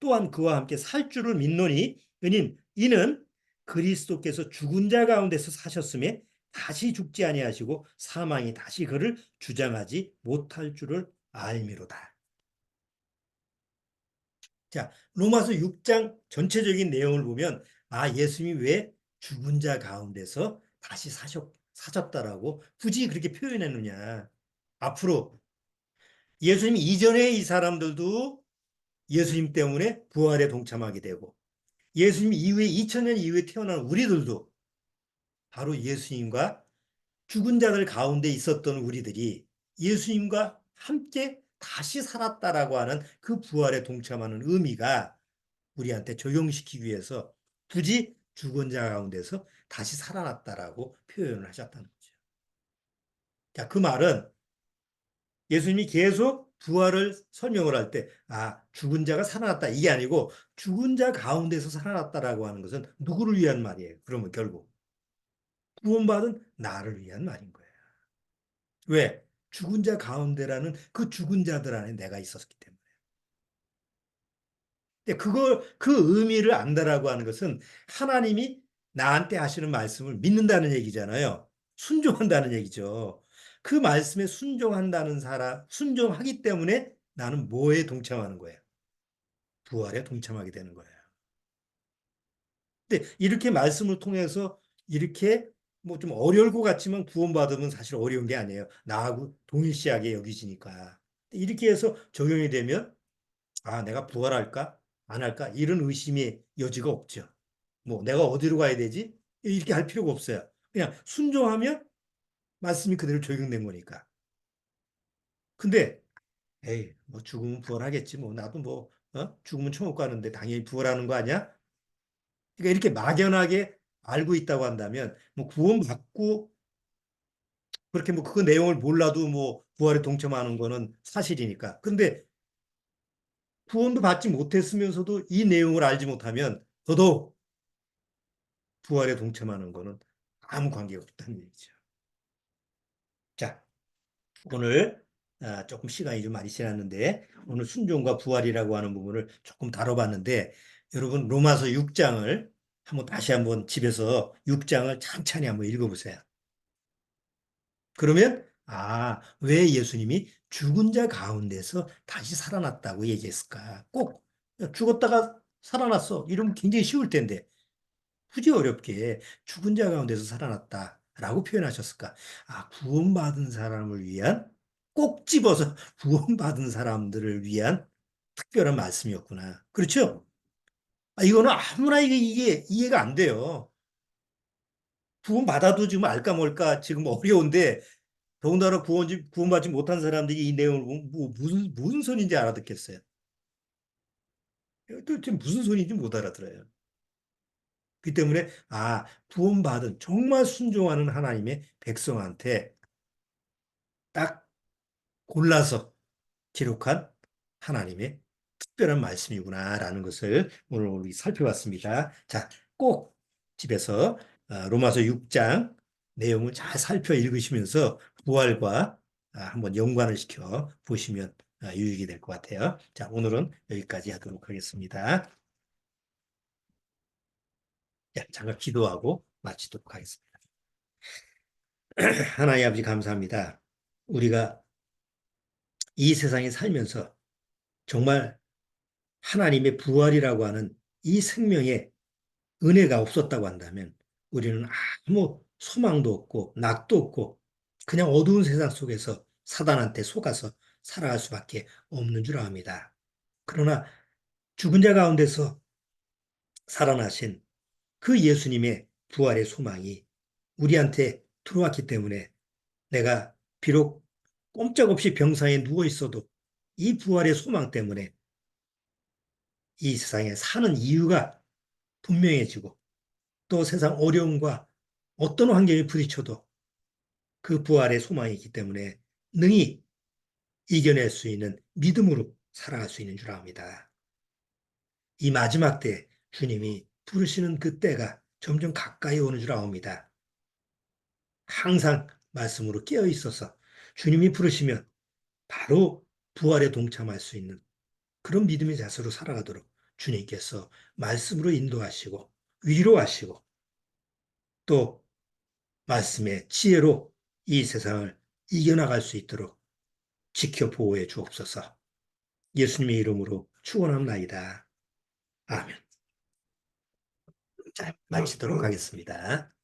또한 그와 함께 살 줄을 믿노니 이는 그리스도께서 죽은 자 가운데서 사셨음에 다시 죽지 아니하시고 사망이 다시 그를 주장하지 못할 줄을 알미로다. 자, 로마서 6장 전체적인 내용을 보면 예수님이 왜 죽은 자 가운데서 다시 사셨다라고 굳이 그렇게 표현했느냐. 앞으로 예수님 이전에 이 사람들도 예수님 때문에 부활에 동참하게 되고 예수님 이후에 2000년 이후에 태어난 우리들도 바로 예수님과 죽은 자들 가운데 있었던 우리들이 예수님과 함께 다시 살았다라고 하는 그 부활에 동참하는 의미가 우리한테 적용시키기 위해서 굳이 죽은 자 가운데서 다시 살아났다라고 표현을 하셨다는 거죠. 자, 그 말은 예수님이 계속 부활을 설명을 할 때, 죽은 자가 살아났다. 이게 아니고 죽은 자 가운데서 살아났다라고 하는 것은 누구를 위한 말이에요? 그러면 결국 구원받은 나를 위한 말인 거예요. 왜? 죽은 자 가운데라는 그 죽은 자들 안에 내가 있었기 때문에. 그 의미를 안다라고 하는 것은 하나님이 나한테 하시는 말씀을 믿는다는 얘기잖아요. 순종한다는 얘기죠. 그 말씀에 순종한다는 사람, 순종하기 때문에 나는 뭐에 동참하는 거예요? 부활에 동참하게 되는 거예요. 근데 이렇게 말씀을 통해서 이렇게 뭐 좀 어려울 것 같지만 구원받으면 사실 어려운 게 아니에요. 나하고 동일시하게 여기지니까. 이렇게 해서 적용이 되면 아, 내가 부활할까? 안 할까? 이런 의심의 여지가 없죠. 뭐 내가 어디로 가야 되지? 이렇게 할 필요가 없어요. 그냥 순종하면 말씀이 그대로 적용된 거니까. 근데 에이, 뭐 죽으면 부활하겠지. 뭐 나도 뭐 죽으면 천국 가는데 당연히 부활하는 거 아니야? 그러니까 이렇게 막연하게 알고 있다고 한다면 뭐 구원받고 그렇게 뭐 그 내용을 몰라도 뭐 부활에 동참하는 거는 사실이니까. 근데 구원도 받지 못했으면서도 이 내용을 알지 못하면 더더욱 부활에 동참하는 거는 아무 관계가 없다는 얘기죠. 자, 오늘 조금 시간이 좀 많이 지났는데 오늘 순종과 부활이라고 하는 부분을 조금 다뤄봤는데 여러분 로마서 6장을 다시 한번 집에서 6장을 찬찬히 한번 읽어보세요. 그러면 왜 예수님이 죽은 자 가운데서 다시 살아났다고 얘기했을까? 꼭 죽었다가 살아났어. 이러면 굉장히 쉬울 텐데 굳이 어렵게 죽은 자 가운데서 살아났다라고 표현하셨을까? 구원받은 사람을 위한 꼭 집어서 구원받은 사람들을 위한 특별한 말씀이었구나. 그렇죠? 이거는 아무나 이게 이해가 안 돼요. 구원받아도 지금 알까 뭘까 지금 어려운데 더군다나 구원받지 못한 사람들이 이 내용을 보면 무슨 소리인지 알아듣겠어요. 도대체 무슨 소리인지 못 알아들어요. 그 때문에 구원받은 정말 순종하는 하나님의 백성한테 딱 골라서 기록한 하나님의 특별한 말씀이구나라는 것을 오늘 우리 살펴봤습니다. 자, 꼭 집에서 로마서 6장 내용을 잘 살펴 읽으시면서 부활과 한번 연관을 시켜 보시면 유익이 될 것 같아요. 자, 오늘은 여기까지 하도록 하겠습니다. 자, 잠깐 기도하고 마치도록 하겠습니다. 하나님 아버지 감사합니다. 우리가 이 세상에 살면서 정말 하나님의 부활이라고 하는 이 생명에 은혜가 없었다고 한다면 우리는 아무 소망도 없고 낙도 없고 그냥 어두운 세상 속에서 사단한테 속아서 살아갈 수밖에 없는 줄 압니다. 그러나 죽은 자 가운데서 살아나신 그 예수님의 부활의 소망이 우리한테 들어왔기 때문에 내가 비록 꼼짝없이 병상에 누워 있어도 이 부활의 소망 때문에 이 세상에 사는 이유가 분명해지고 또 세상 어려움과 어떤 환경에 부딪혀도 그 부활의 소망이 있기 때문에 능히 이겨낼 수 있는 믿음으로 살아갈 수 있는 줄 압니다. 이 마지막 때 주님이 부르시는 그 때가 점점 가까이 오는 줄 압니다. 항상 말씀으로 깨어 있어서 주님이 부르시면 바로 부활에 동참할 수 있는 그런 믿음의 자세로 살아가도록 주님께서 말씀으로 인도하시고 위로하시고 또 말씀의 지혜로 이 세상을 이겨나갈 수 있도록 지켜 보호해 주옵소서. 예수님의 이름으로 축원합니다. 아멘. 자, 마치도록 하겠습니다.